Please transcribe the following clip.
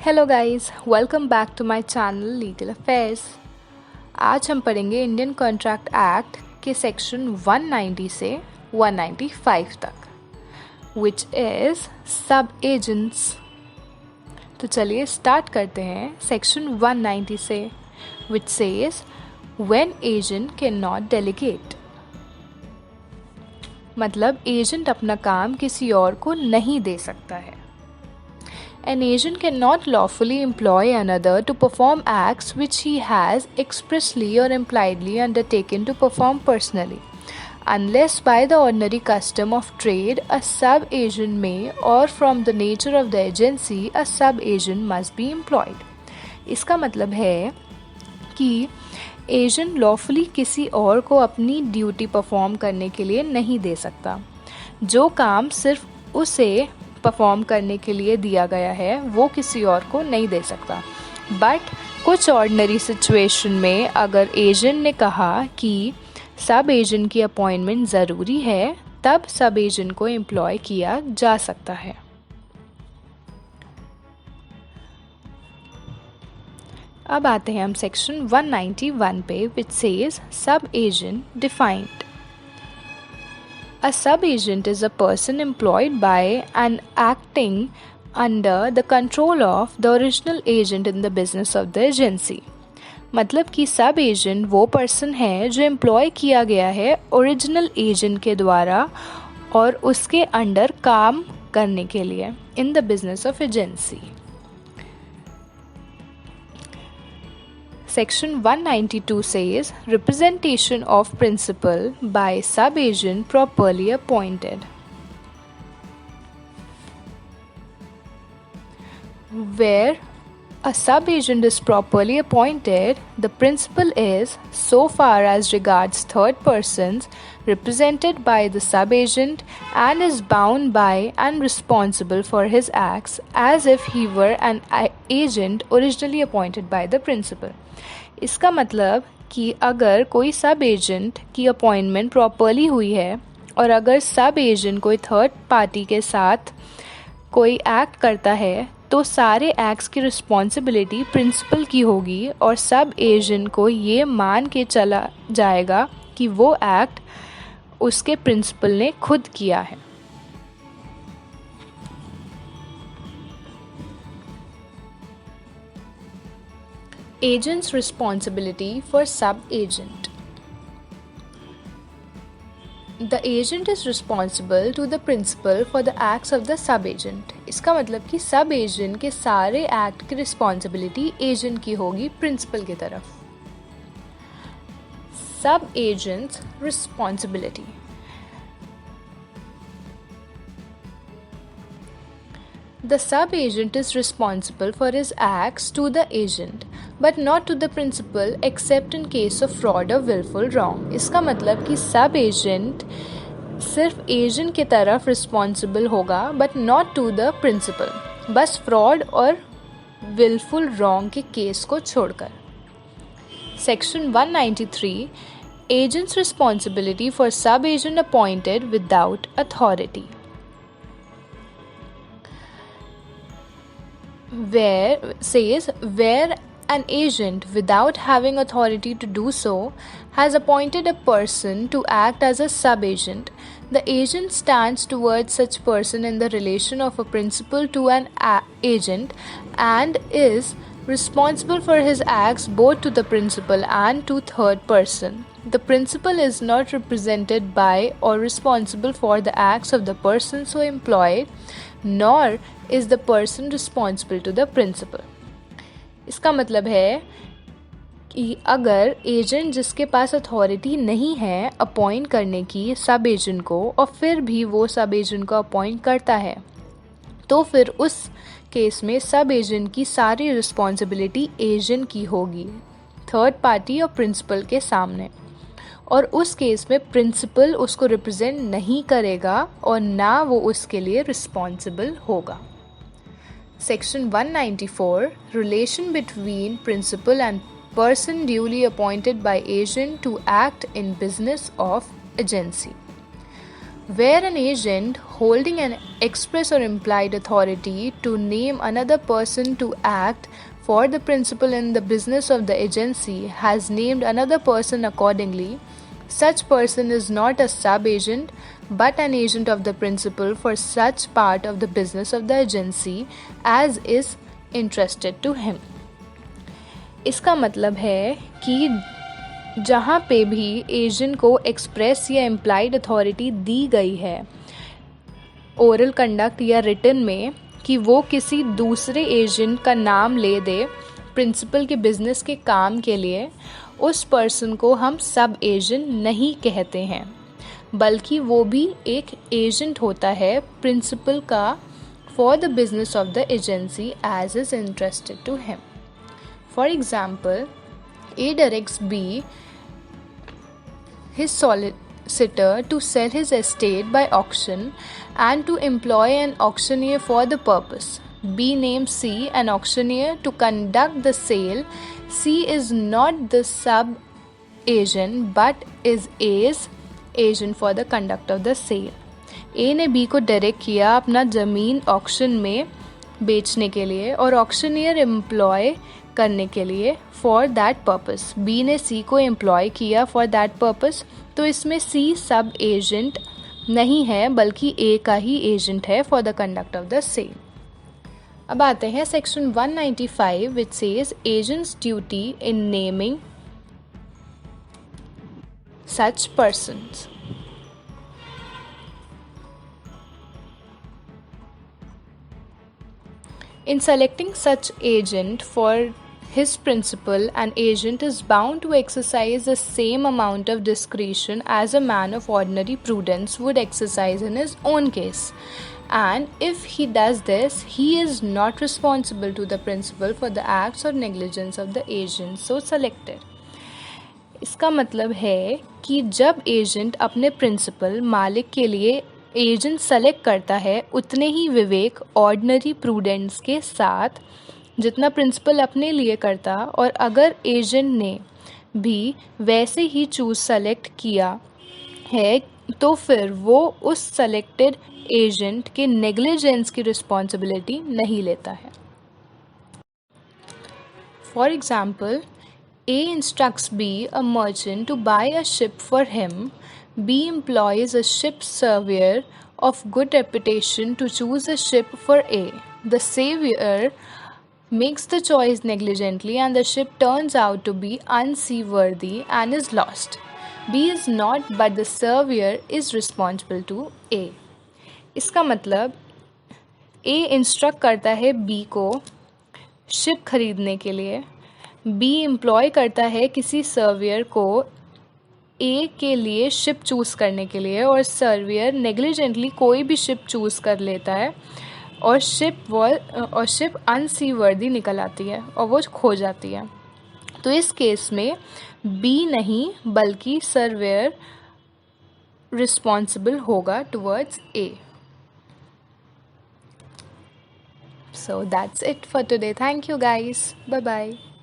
Hello guys, welcome back to my channel legal affairs. आज हम पढ़ेंगे इंडियन कॉन्ट्रैक्ट एक्ट के सेक्शन 190 से 195 तक, विच इज़ सब एजेंट्स। तो चलिए स्टार्ट करते हैं सेक्शन 190 से, which says when agent can not delegate. मतलब एजेंट अपना काम किसी और को नहीं दे सकता है। An agent cannot lawfully employ another to perform acts which he has expressly or impliedly undertaken to perform personally, unless by the ordinary custom of trade a sub-agent may, or from the nature of the agency, a sub-agent must be employed. इसका मतलब है कि agent lawfully किसी और को अपनी duty perform करने के लिए नहीं दे सकता। जो काम सिर्फ उसे परफॉर्म करने के लिए दिया गया है वो किसी और को नहीं दे सकता। बट कुछ ऑर्डिनरी सिचुएशन में अगर एजेंट ने कहा कि सब एजेंट की अपॉइंटमेंट ज़रूरी है, तब सब एजेंट को एम्प्लॉय किया जा सकता है। अब आते हैं हम सेक्शन 191 पे, विच सेज सब agent defined. A sub-agent is a person employed by and acting under the control of the original agent in the business of the agency. मतलब कि सब एजेंट वो पर्सन है जो एम्प्लॉय किया गया है ओरिजिनल एजेंट के द्वारा और उसके अंडर काम करने के लिए in the business of agency. Section 192 says representation of principal by sub-agent properly appointed. Where a sub-agent is properly appointed, the principal is, so far as regards third persons, represented by the sub-agent and is bound by and responsible for his acts as if he were an agent originally appointed by the principal. इसका मतलब कि अगर कोई सब agent की appointment properly हुई है और अगर सब एजेंट कोई थर्ड पार्टी के साथ कोई एक्ट करता है तो सारे एक्ट्स की रिस्पॉन्सिबिलिटी प्रिंसिपल की होगी और सब एजेंट को ये मान के चला जाएगा कि वो एक्ट उसके प्रिंसिपल ने खुद किया है। Agent's responsibility for sub-agent. The agent is responsible to the principal for the acts of the sub-agent. इसका मतलब कि सब एजेंट के सारे एक्ट की रिस्पॉन्सिबिलिटी एजेंट की होगी प्रिंसिपल की तरफ। सब agents responsibility. The sub-agent is responsible for his acts to the agent, but not to the principal except in case of fraud or willful wrong. इसका मतलब कि सब एजेंट सिर्फ एजेंट की तरफ रिस्पॉन्सिबल होगा but not to the principal, बस fraud और willful wrong के केस को छोड़कर। Section 193 Agent's responsibility for sub-agent appointed without authority. Where says where an agent without having authority to do so has appointed a person to act as a sub-agent, the agent stands towards such person in the relation of a principal to an agent and is responsible for his acts both to the principal and to third person. The principal is not represented by or responsible for the acts of the person so employed, nor is the person responsible to the principal. इसका मतलब है कि अगर agent जिसके पास authority नहीं है appoint करने की सब एजेंट को और फिर भी वो सब एजेंट को अपॉइंट करता है तो फिर उस केस में सब एजेंट की सारी रिस्पॉन्सिबिलिटी एजेंट की होगी थर्ड पार्टी और प्रिंसिपल के सामने, और उस केस में प्रिंसिपल उसको रिप्रेजेंट नहीं करेगा और ना वो उसके लिए रिस्पॉन्सिबल होगा। Section 194 Relation between principal and person duly appointed by agent to act in business of agency. where an agent holding an express or implied authority to name another person to act for the principal in the business of the agency has named another person accordingly, such person is not a sub-agent but an agent of the principal for such part of the business of the agency as is entrusted to him. इसका मतलब है कि जहाँ पे भी agent को express या implied authority दी गई है ओरल कंडक्ट या रिटन में कि वो किसी दूसरे एजेंट का नाम ले दे प्रिंसिपल के बिजनेस के काम के लिए, उस पर्सन को हम सब एजेंट नहीं कहते हैं, बल्कि वो भी एक एजेंट होता है प्रिंसिपल का for the business of the agency as is interested to him. For example, A directs B, his solicitor, to sell his estate by auction and to employ an auctioneer for the purpose. B names C, an auctioneer, to conduct the sale. C is not the sub-agent but is A's agent for the conduct of the sale. A ने B को direct किया अपना ज़मीन auction में बेचने के लिए और ऑक्शनियर एम्प्लॉय करने के लिए फॉर दैट पर्पस. बी ने सी को एम्प्लॉय किया फॉर दैट पर्पस, तो इसमें सी सब एजेंट नहीं है बल्कि ए का ही एजेंट है for the conduct of the sale. अब आते हैं section 195 which says agent's duty in naming such persons. In selecting such agent for his principal, an agent is bound to exercise the same amount of discretion as a man of ordinary prudence would exercise in his own case. And if he does this, he is not responsible to the principal for the acts or negligence of the agent so selected. इसका मतलब है कि जब agent अपने principal मालिक के लिए agent select करता है, उतने ही विवेक ऑर्डिनरी प्रूडेंस के साथ जितना प्रिंसिपल अपने लिए करता, और अगर एजेंट ने भी वैसे ही चूज सेलेक्ट किया है तो फिर वो उस सेलेक्टेड एजेंट के नेग्लिजेंस की रिस्पॉन्सिबिलिटी नहीं लेता है. For example, A instructs B, a merchant, to buy a ship for him. B employs a ship surveyor of good reputation to choose a ship for A. The surveyor makes the choice negligently and the ship turns out to be unseaworthy and is lost. B is not, but the surveyor is responsible to A. इसका मतलब A instruct करता है B को ship खरीदने के लिए, B employ करता है किसी सर्वियर को ए के लिए शिप चूज़ करने के लिए, और सर्वियर नेग्लिजेंटली कोई भी शिप चूज़ कर लेता है और शिप अनसीवर्दी निकल आती है और वो खो जाती है. तो इस केस में बी नहीं बल्कि सर्वियर रिस्पॉन्सिबल होगा towards a. So that's it for today. Thank you guys. Bye bye.